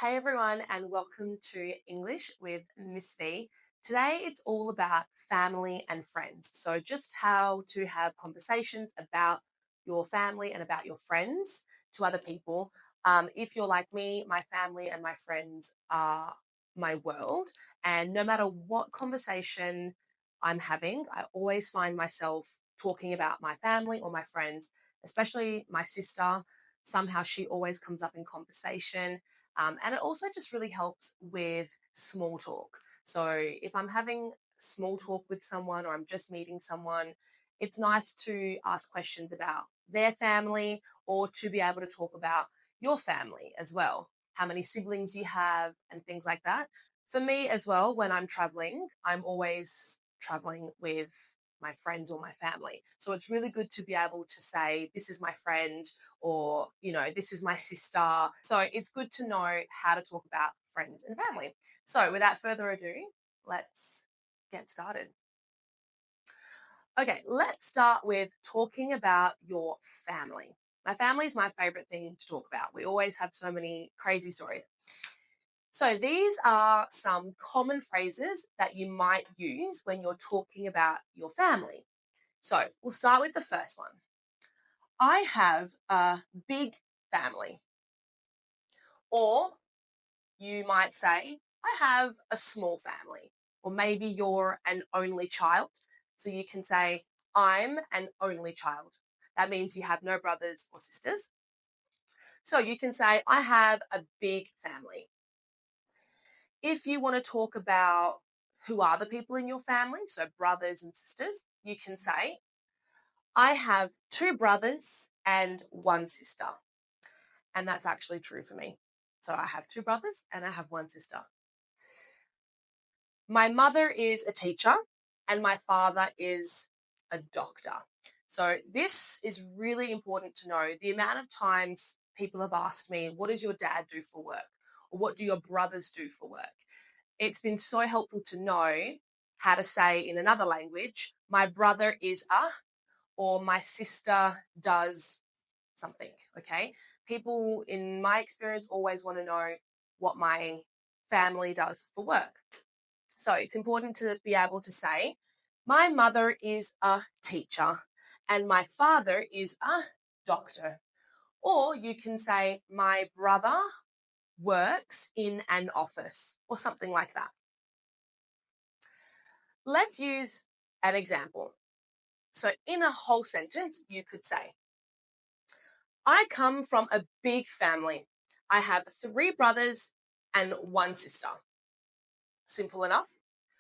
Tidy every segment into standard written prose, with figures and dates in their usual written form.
Hey everyone, and welcome to English with Miss V. Today it's all about family and friends. So, just how to have conversations about your family and about your friends to other people. If you're like me, my family and my friends are my world, and no matter what conversation I'm having, I always find myself talking about my family or my friends, especially my sister. Somehow she always comes up in conversation and it also just really helps with small talk. So if I'm having small talk with someone or I'm just meeting someone, it's nice to ask questions about their family or to be able to talk about your family as well, how many siblings you have and things like that. For me as well, when I'm traveling, I'm always traveling with my friends or my family. So it's really good to be able to say, this is my friend, or, this is my sister. So it's good to know how to talk about friends and family. So without further ado, let's get started. Okay, let's start with talking about your family. My family is my favorite thing to talk about. We always have so many crazy stories. So these are some common phrases that you might use when you're talking about your family. So we'll start with the first one. I have a big family. Or you might say, I have a small family. Or maybe you're an only child. So you can say, I'm an only child. That means you have no brothers or sisters. So you can say, I have a big family. If you want to talk about who are the people in your family, so brothers and sisters, you can say, I have two brothers and one sister. And that's actually true for me. So I have two brothers and I have one sister. My mother is a teacher and my father is a doctor. So this is really important to know. The amount of times people have asked me, what does your dad do for work? Or what do your brothers do for work? It's been so helpful to know how to say in another language, my brother is a, or my sister does something, okay? People, in my experience, always want to know what my family does for work. So it's important to be able to say, my mother is a teacher and my father is a doctor. Or you can say, my brother works in an office or something like that. Let's use an example. So in a whole sentence, you could say, I come from a big family. I have three brothers and one sister. Simple enough.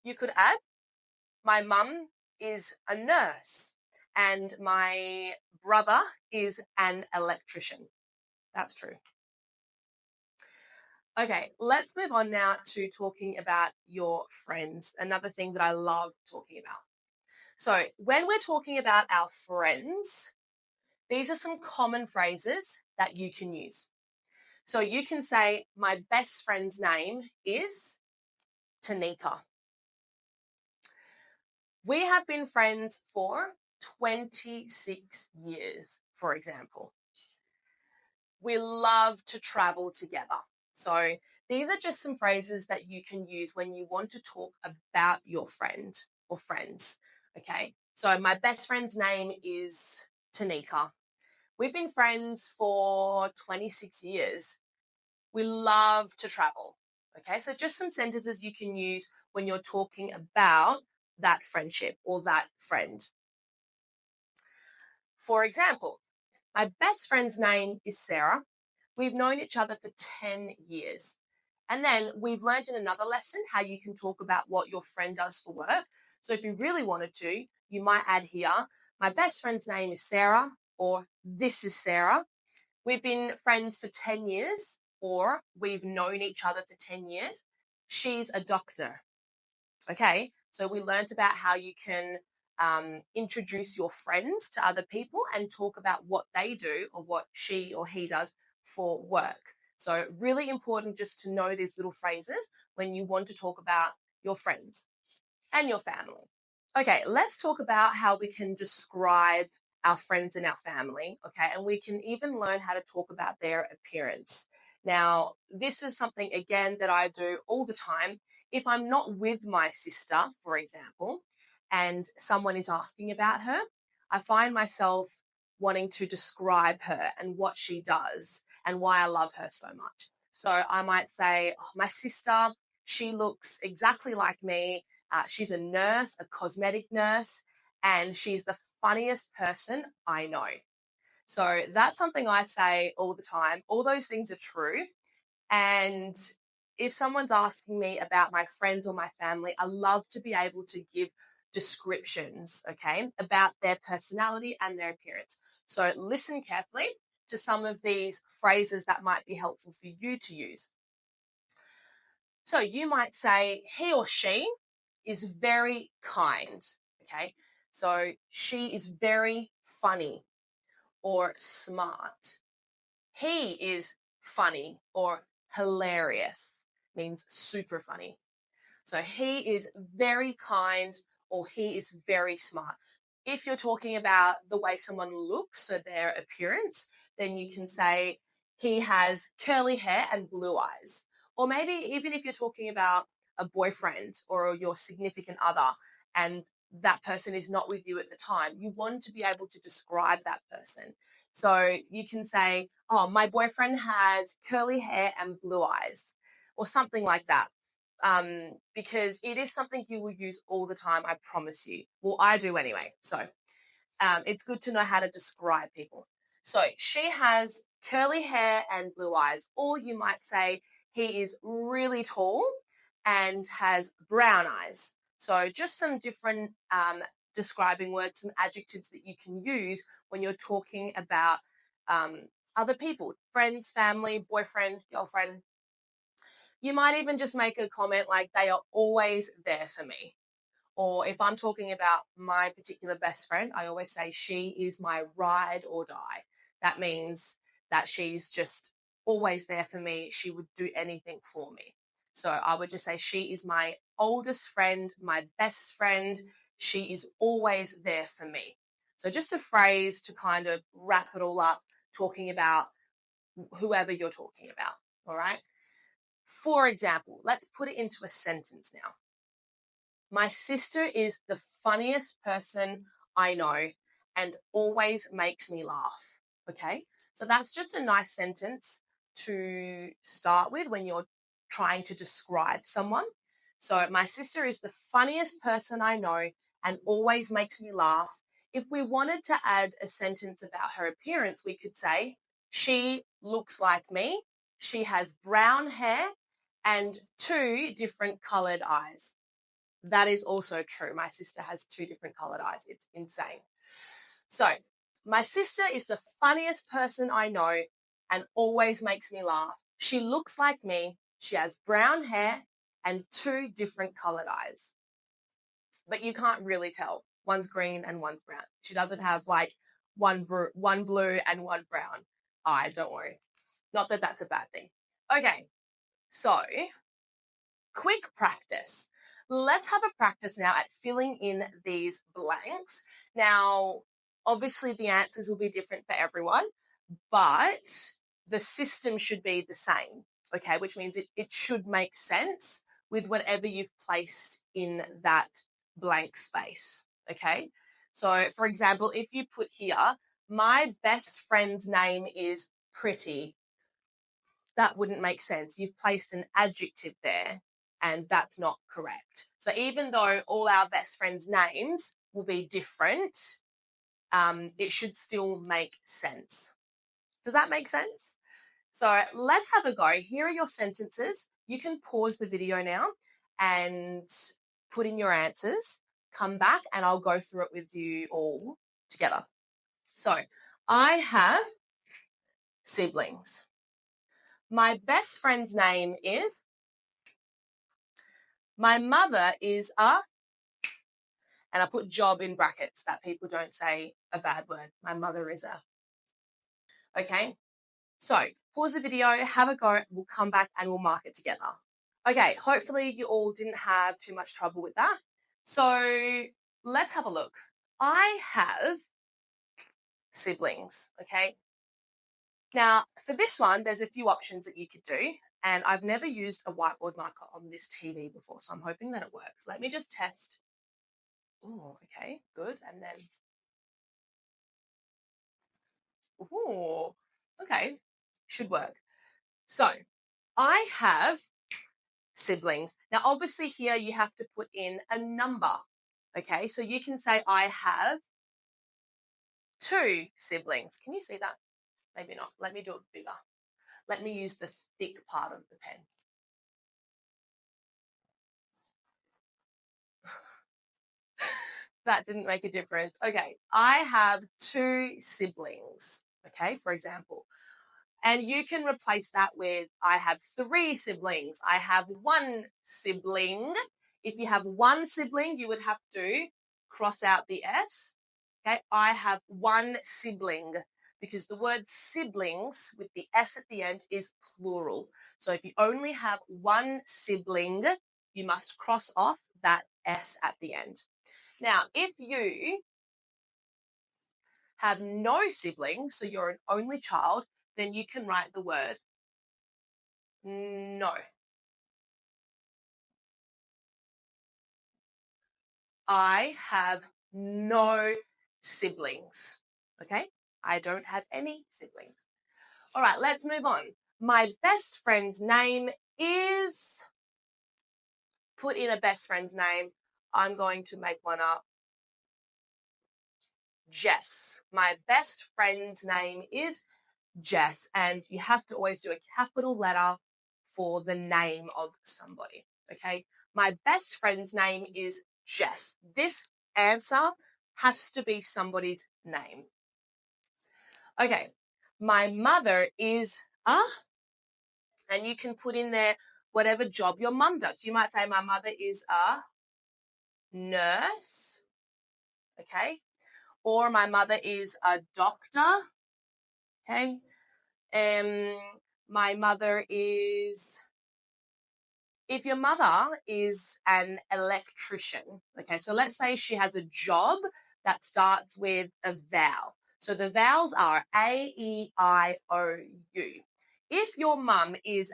You could add, my mum is a nurse and my brother is an electrician. That's true. Okay, let's move on now to talking about your friends, another thing that I love talking about. So when we're talking about our friends, these are some common phrases that you can use. So you can say, my best friend's name is Tanika. We have been friends for 26 years, for example. We love to travel together. So these are just some phrases that you can use when you want to talk about your friend or friends. Okay. So my best friend's name is Tanika. We've been friends for 26 years. We love to travel. Okay. So just some sentences you can use when you're talking about that friendship or that friend. For example, my best friend's name is Sarah. We've known each other for 10 years. And then we've learned in another lesson how you can talk about what your friend does for work. So if you really wanted to, you might add here, my best friend's name is Sarah, or this is Sarah. We've been friends for 10 years, or we've known each other for 10 years. She's a doctor. Okay, so we learned about how you can introduce your friends to other people and talk about what they do or what she or he does for work. So really important just to know these little phrases when you want to talk about your friends and your family. Okay, let's talk about how we can describe our friends and our family. Okay, and we can even learn how to talk about their appearance. Now, this is something, again, that I do all the time. If I'm not with my sister, for example, and someone is asking about her, I find myself wanting to describe her and what she does and why I love her so much. So I might say, oh, my sister, she looks exactly like me. She's a nurse, a cosmetic nurse, and she's the funniest person I know. So that's something I say all the time. All those things are true. And if someone's asking me about my friends or my family, I love to be able to give descriptions, okay, about their personality and their appearance. So listen carefully to some of these phrases that might be helpful for you to use. So you might say, he or she is very kind, okay? So she is very funny or smart. He is funny or hilarious, means super funny. So he is very kind or he is very smart. If you're talking about the way someone looks, so their appearance, then you can say he has curly hair and blue eyes. Or maybe even if you're talking about a boyfriend or your significant other and that person is not with you at the time, you want to be able to describe that person. So you can say, oh, my boyfriend has curly hair and blue eyes, or something like that. Because it is something you will use all the time, I promise you. Well, I do anyway. So it's good to know how to describe people. So she has curly hair and blue eyes, or you might say he is really tall and has brown eyes. So just some different describing words, some adjectives that you can use when you're talking about other people, friends, family, boyfriend, girlfriend. You might even just make a comment like, they are always there for me. Or if I'm talking about my particular best friend, I always say she is my ride or die. That means that she's just always there for me. She would do anything for me. So I would just say she is my oldest friend, my best friend. She is always there for me. So just a phrase to kind of wrap it all up, talking about whoever you're talking about. All right. For example, let's put it into a sentence now. My sister is the funniest person I know and always makes me laugh. Okay, so that's just a nice sentence to start with when you're trying to describe someone. So, my sister is the funniest person I know and always makes me laugh. If we wanted to add a sentence about her appearance, we could say, she looks like me, she has brown hair and two different colored eyes. That is also true. My sister has two different colored eyes. It's insane. So, my sister is the funniest person I know and always makes me laugh. She looks like me. She has brown hair and two different colored eyes. But you can't really tell. One's green and one's brown. She doesn't have like one blue and one brown eye. Don't worry. Not that that's a bad thing. Okay. So, quick practice. Let's have a practice now at filling in these blanks. Now, obviously the answers will be different for everyone, but the system should be the same, okay, which means it should make sense with whatever you've placed in that blank space, okay? So, for example, if you put here, my best friend's name is Pretty, that wouldn't make sense. You've placed an adjective there and that's not correct. So even though all our best friends' names will be different, it should still make sense. Does that make sense? So let's have a go. Here are your sentences. You can pause the video now and put in your answers. Come back and I'll go through it with you all together. So I have siblings. My best friend's name is, my mother is a, and I put job in brackets that people don't say a bad word. My mother is a. Okay, so pause the video, have a go, we'll come back and we'll mark it together. Okay, hopefully you all didn't have too much trouble with that. So let's have a look. I have siblings, okay? Now, for this one, there's a few options that you could do, and I've never used a whiteboard marker on this TV before, so I'm hoping that it works. Let me just test. Oh, okay, good. And then, oh, okay, should work. So I have siblings. Now, obviously here you have to put in a number, okay? So you can say, I have 2 siblings. Can you see that? Maybe not. Let me do it bigger. Let me use the thick part of the pen. That didn't make a difference. Okay, I have 2 siblings, okay, for example. And you can replace that with I have 3 siblings. I have 1 sibling. If you have 1 sibling, you would have to cross out the S. Okay, I have 1 sibling because the word siblings with the S at the end is plural. So if you only have 1 sibling, you must cross off that S at the end. Now, if you have no siblings, so you're an only child, then you can write the word no. I have no siblings. Okay? I don't have any siblings. All right, let's move on. My best friend's name is, put in a best friend's name. I'm going to make one up. Jess. My best friend's name is Jess, and you have to always do a capital letter for the name of somebody, okay? My best friend's name is Jess. This answer has to be somebody's name. Okay, my mother is and you can put in there whatever job your mum does. You might say my mother is a nurse, okay? Or my mother is a doctor, okay? My mother is, if your mother is an electrician, okay, so let's say she has a job that starts with a vowel. So the vowels are A, E, I, O, U. If your mum is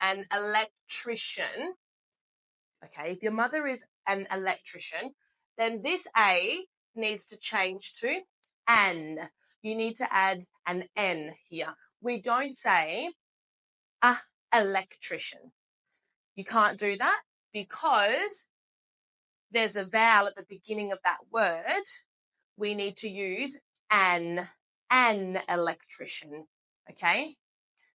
an electrician, okay, if your mother is an electrician, then this A needs to change to an. You need to add an N here. We don't say a electrician. You can't do that because there's a vowel at the beginning of that word. We need to use an electrician, okay?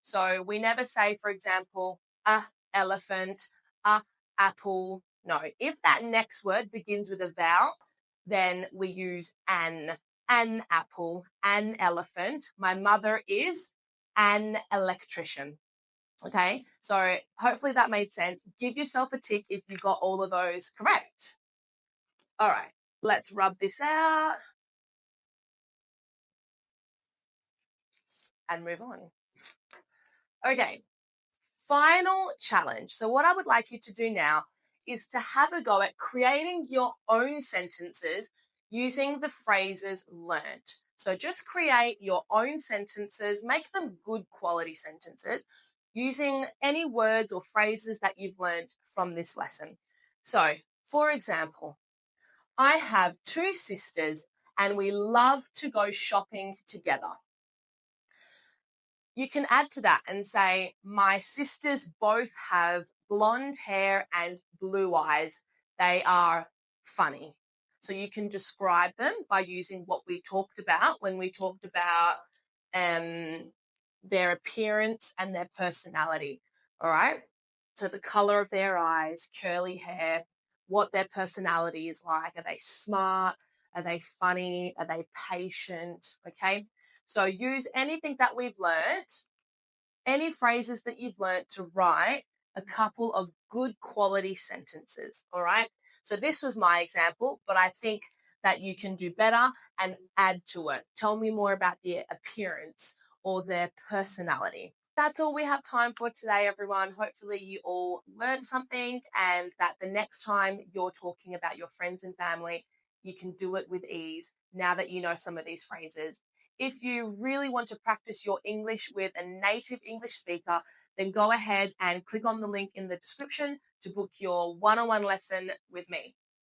So we never say, for example, a elephant, a apple. No, if that next word begins with a vowel, then we use an apple, an elephant. My mother is an electrician. Okay, so hopefully that made sense. Give yourself a tick if you got all of those correct. All right, let's rub this out and move on. Okay, final challenge. So what I would like you to do now is to have a go at creating your own sentences using the phrases learnt. So just create your own sentences, make them good quality sentences using any words or phrases that you've learned from this lesson. So, for example, I have 2 sisters and we love to go shopping together. You can add to that and say, my sisters both have blonde hair and blue eyes. They are funny. So you can describe them by using what we talked about when we talked about their appearance and their personality. All right. So the color of their eyes, curly hair, what their personality is like. Are they smart? Are they funny? Are they patient? Okay. So use anything that we've learnt, any phrases that you've learnt to write a couple of good quality sentences. All right. So this was my example, but I think that you can do better and add to it. Tell me more about their appearance or their personality. That's all we have time for today, everyone. Hopefully you all learned something and that the next time you're talking about your friends and family, you can do it with ease now that you know some of these phrases. If you really want to practice your English with a native English speaker, then go ahead and click on the link in the description to book your one on one lesson with me.